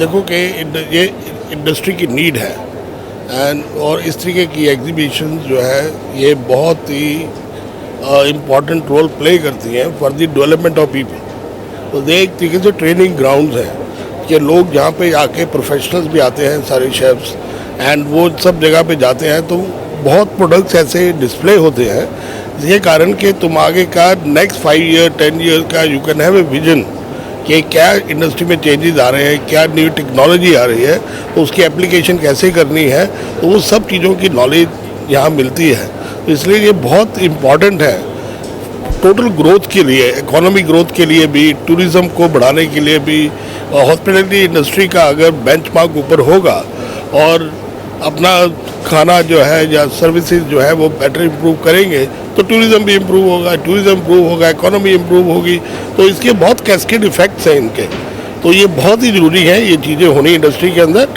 देखो कि ये इंडस्ट्री की नीड है और इस तरीके की एग्जीबिशन जो है ये बहुत ही इम्पॉर्टेंट रोल प्ले करती हैं for the development of people. तो ये एक तरीके से ट्रेनिंग ग्राउंड्स हैं कि लोग जहाँ पे आके प्रोफेशनल्स भी आते हैं, सारे शेफ्स एंड वो सब जगह पे जाते हैं तो बहुत प्रोडक्ट्स ऐसे डिस्प्ले होते हैं। ये कारण कि तुम आगे का नेक्स्ट 5 ईयर 10 ईयर का you can have a vision कि क्या इंडस्ट्री में चेंजेस आ रहे हैं, क्या न्यू टेक्नोलॉजी आ रही है, तो उसकी एप्लीकेशन कैसे करनी है, तो वो सब चीज़ों की नॉलेज यहाँ मिलती है। तो इसलिए ये बहुत इम्पॉर्टेंट है टोटल ग्रोथ के लिए, इकोनॉमिक ग्रोथ के लिए भी, टूरिज़्म को बढ़ाने के लिए भी। हॉस्पिटैलिटी इंडस्ट्री का अगर बेंचमार्क ऊपर होगा और अपना खाना जो है या सर्विसेज जो है वो बेटर इम्प्रूव करेंगे तो टूरिज़्म भी इम्प्रूव होगा, टूरिज़्म इम्प्रूव होगा, इकोनॉमी इम्प्रूव होगी। तो इसके बहुत कैस्केड इफेक्ट्स हैं इनके। तो ये बहुत ही ज़रूरी है ये चीज़ें होनी इंडस्ट्री के अंदर।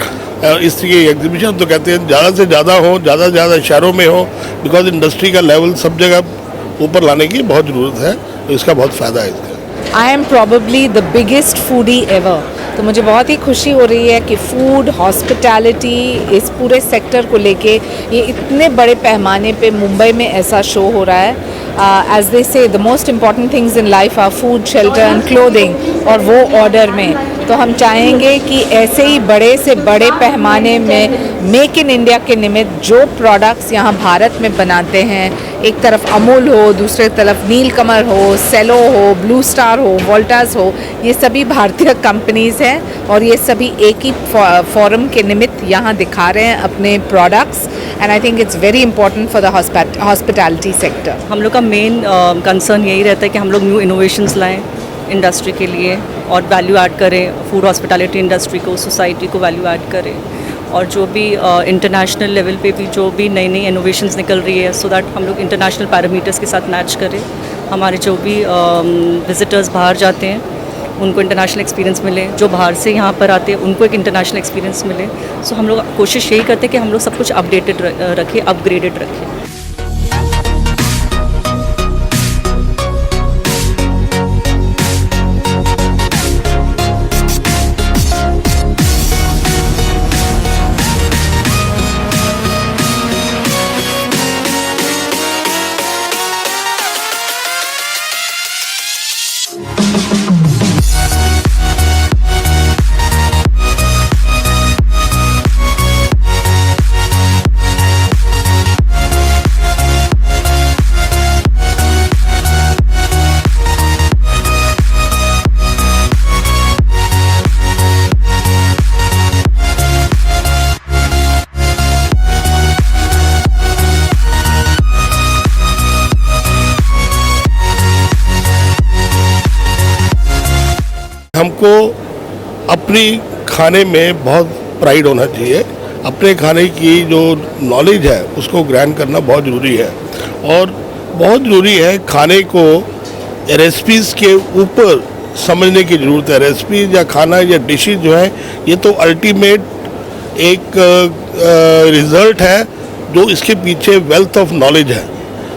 इस तरीके की एग्जीबिशन तो कहते हैं ज़्यादा से ज़्यादा हो, ज़्यादा से ज़्यादा शहरों में हो, बिकॉज इंडस्ट्री का लेवल सब जगह ऊपर लाने की बहुत ज़रूरत है। तो इसका बहुत फ़ायदा है इसका। I am probably the biggest foodie ever. तो मुझे बहुत ही खुशी हो रही है कि फूड हॉस्पिटैलिटी इस पूरे सेक्टर को लेके ये इतने बड़े पैमाने पे मुंबई में ऐसा शो हो रहा है। As they say the most important things in life are food, shelter and clothing, और वो ऑर्डर में। तो हम चाहेंगे कि ऐसे ही बड़े से बड़े पैमाने में मेक इन इंडिया के निमित्त जो प्रोडक्ट्स यहाँ भारत में बनाते हैं, एक तरफ अमूल हो, दूसरे तरफ नीलकमल हो, सेलो हो, ब्लू स्टार हो, वोल्टास हो, ये सभी भारतीय कंपनीज़ हैं और ये सभी एक ही फोरम के निमित्त यहाँ दिखा रहे हैं अपने products. And I think it's very important for the hospitality sector. हम लोग का मेन कंसर्न यही रहता है कि हम लोग न्यू इनोवेशंस लाएं इंडस्ट्री के लिए और वैल्यू ऐड करें, फूड हॉस्पिटैलिटी इंडस्ट्री को, सोसाइटी को वैल्यू ऐड करें। और जो भी इंटरनेशनल लेवल पे भी जो भी नई नई इनोवेशंस निकल रही है, सो दैट हम लोग इंटरनेशनल पैरामीटर्स के साथ मैच करें। हमारे जो भी विजिटर्स बाहर जाते हैं उनको इंटरनेशनल एक्सपीरियंस मिले, जो बाहर से यहाँ पर आते हैं उनको एक इंटरनेशनल एक्सपीरियंस मिले। सो हम लोग कोशिश यही करते हैं कि हम लोग सब कुछ अपडेटेड रखें, अपग्रेडेड रखें। हमको अपनी खाने में बहुत प्राइड होना चाहिए। अपने खाने की जो नॉलेज है उसको ग्रहण करना बहुत ज़रूरी है और बहुत ज़रूरी है खाने को रेसिपीज़ के ऊपर समझने की ज़रूरत है। रेसिपीज़ या खाना या डिशेज जो है ये तो अल्टीमेट एक रिज़ल्ट है जो इसके पीछे वेल्थ ऑफ नॉलेज है।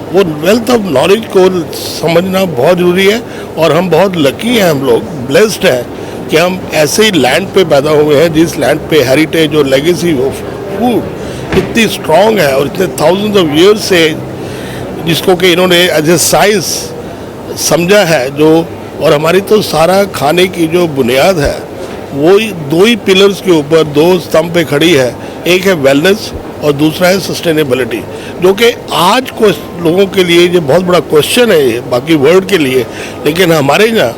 वो वेल्थ ऑफ नॉलेज को समझना बहुत ज़रूरी है और हम बहुत लकी हैं, हम लोग ब्लेस्ड हैं कि हम ऐसे ही लैंड पे पैदा हुए हैं जिस लैंड पे हेरिटेज और लेगेसी ऑफ फूड इतनी स्ट्रॉन्ग है और इतने थाउजेंड्स ऑफ ईयर्स से जिसको कि इन्होंने एज ए साइंस समझा है जो। और हमारी तो सारा खाने की जो बुनियाद है वो दो ही पिलर्स के ऊपर, दो स्तंभ पे खड़ी है। एक है वेलनेस और दूसरा है सस्टेनेबिलिटी, जो कि आज को लोगों के लिए ये बहुत बड़ा क्वेश्चन है ये बाकी वर्ल्ड के लिए, लेकिन हमारे यहाँ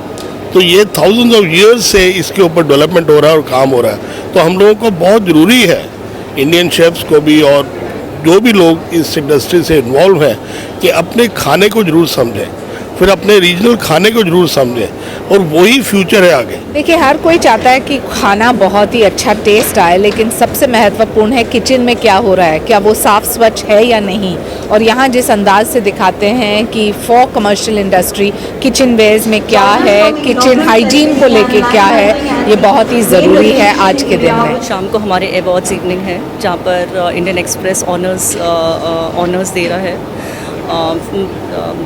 तो ये थाउजेंड्स ऑफ ईयर्स से इसके ऊपर डेवलपमेंट हो रहा है और काम हो रहा है। तो हम लोगों को बहुत ज़रूरी है, इंडियन शेफ्स को भी और जो भी लोग इस इंडस्ट्री से इन्वॉल्व हैं, कि अपने खाने को ज़रूर समझें, फिर अपने रीजनल खाने को जरूर समझें और वही फ्यूचर है आगे। देखिए, हर कोई चाहता है कि खाना बहुत ही अच्छा टेस्ट आए, लेकिन सबसे महत्वपूर्ण है किचन में क्या हो रहा है, क्या वो साफ़ स्वच्छ है या नहीं। और यहाँ जिस अंदाज से दिखाते हैं कि for commercial industry kitchen wares में क्या है, किचन हाइजीन को लेके क्या है, ये बहुत ही ज़रूरी है आज के दिन में। शाम को हमारे अवार्ड्स इवनिंग है जहाँ पर इंडियन एक्सप्रेस ऑनर्स दे रहा है,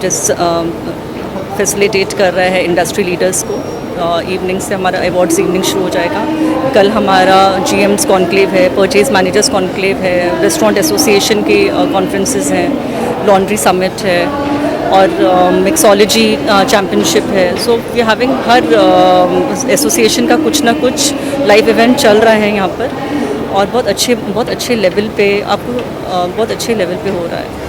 जिस फैसिलिटेट कर रहा है इंडस्ट्री लीडर्स को इवनिंग से हमारा अवार्ड्स इवनिंग शुरू हो जाएगा। कल हमारा GM's कॉन्क्लेव है, परचेज मैनेजर्स कॉन्क्लेव है, रेस्टोरेंट एसोसिएशन के कॉन्फ्रेंसेस हैं, लॉन्ड्री समिट है और मिक्सोलॉजी चैम्पियनशिप है। सो वी हैविंग हर एसोसिएशन का कुछ ना कुछ लाइव इवेंट चल रहा है यहाँ पर और बहुत अच्छे लेवल पे आपको बहुत अच्छे लेवल पे हो रहा है।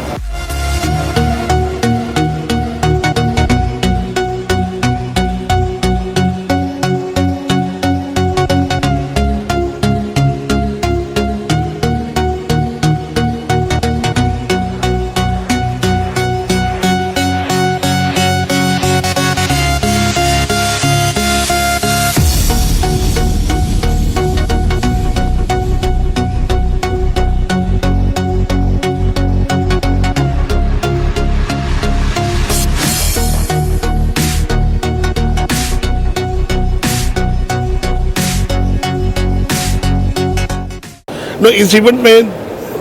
नो इस इवेंट में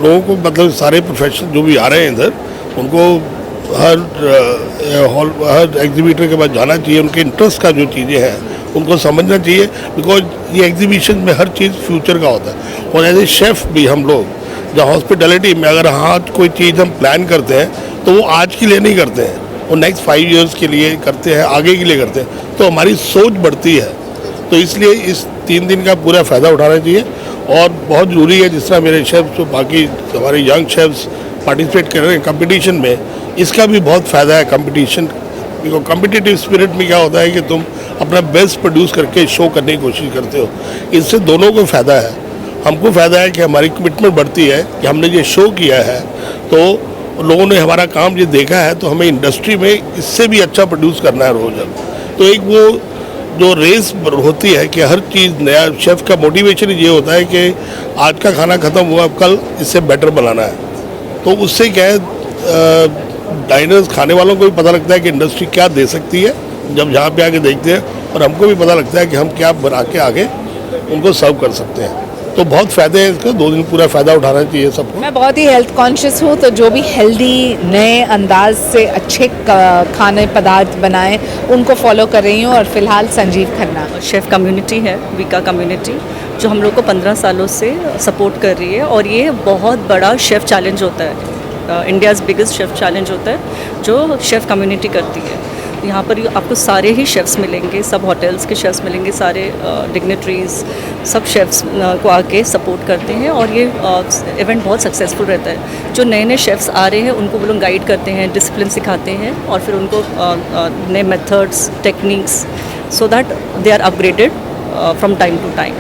लोगों को मतलब सारे प्रोफेशनल जो भी आ रहे हैं इधर उनको हर एग्जीबिटर के पास जाना चाहिए, उनके इंटरेस्ट का जो चीज़ें हैं उनको समझना चाहिए, बिकॉज ये एग्जीबिशन में हर चीज़ फ्यूचर का होता है। और एज ए शेफ़ भी हम लोग जहाँ हॉस्पिटैलिटी में अगर आज कोई चीज़ हम प्लान करते हैं तो वो आज के लिए नहीं करते हैं, वो नेक्स्ट 5 years के लिए करते हैं, आगे के लिए करते हैं, तो हमारी सोच बढ़ती है। तो इसलिए इस 3 दिन का पूरा फ़ायदा उठाना चाहिए और बहुत ज़रूरी है। जिस तरह मेरे शेफ्स जो बाकी हमारे यंग शेफ्स पार्टिसिपेट कर रहे हैं कंपटीशन में, इसका भी बहुत फ़ायदा है। कंपटीशन कॉम्पिटिटिव स्पिरिट में क्या होता है कि तुम अपना बेस्ट प्रोड्यूस करके शो करने की कोशिश करते हो, इससे दोनों को फ़ायदा है। हमको फ़ायदा है कि हमारी कमिटमेंट बढ़ती है कि हमने ये शो किया है तो लोगों ने हमारा काम ये देखा है, तो हमें इंडस्ट्री में इससे भी अच्छा प्रोड्यूस करना है रोज़। तो एक वो जो रेस होती है कि हर चीज़ नया, शेफ़ का मोटिवेशन ये होता है कि आज का खाना ख़त्म हुआ, कल इससे बेटर बनाना है। तो उससे क्या है, डाइनर्स खाने वालों को भी पता लगता है कि इंडस्ट्री क्या दे सकती है जब यहाँ पे आके देखते हैं, और हमको भी पता लगता है कि हम क्या बना के आगे उनको सर्व कर सकते हैं। तो बहुत फ़ायदे हैं इसका, 2 दिन पूरा फ़ायदा उठाना चाहिए सबको। मैं बहुत ही हेल्थ कॉन्शियस हूँ, तो जो भी हेल्दी नए अंदाज से अच्छे खाने पदार्थ बनाएं उनको फॉलो कर रही हूँ। और फिलहाल संजीव खन्ना शेफ़ कम्युनिटी है, वीका कम्युनिटी, जो हम लोग को 15 सालों से सपोर्ट कर रही है और ये बहुत बड़ा शेफ़ चैलेंज होता है, इंडियाज़ बिगेस्ट शेफ़ चैलेंज होता है जो शेफ़ कम्युनिटी करती है। यहाँ पर आपको सारे ही शेफ़्स मिलेंगे, सब होटल्स के शेफ़्स मिलेंगे, सारे डिग्नेटरीज़ सब शेफ़्स को आके सपोर्ट करते हैं और ये इवेंट बहुत सक्सेसफुल रहता है। जो नए नए शेफ़्स आ रहे हैं उनको वो लोग गाइड करते हैं, डिसिप्लिन सिखाते हैं और फिर उनको नए methods, techniques, so that they are upgraded from time to time.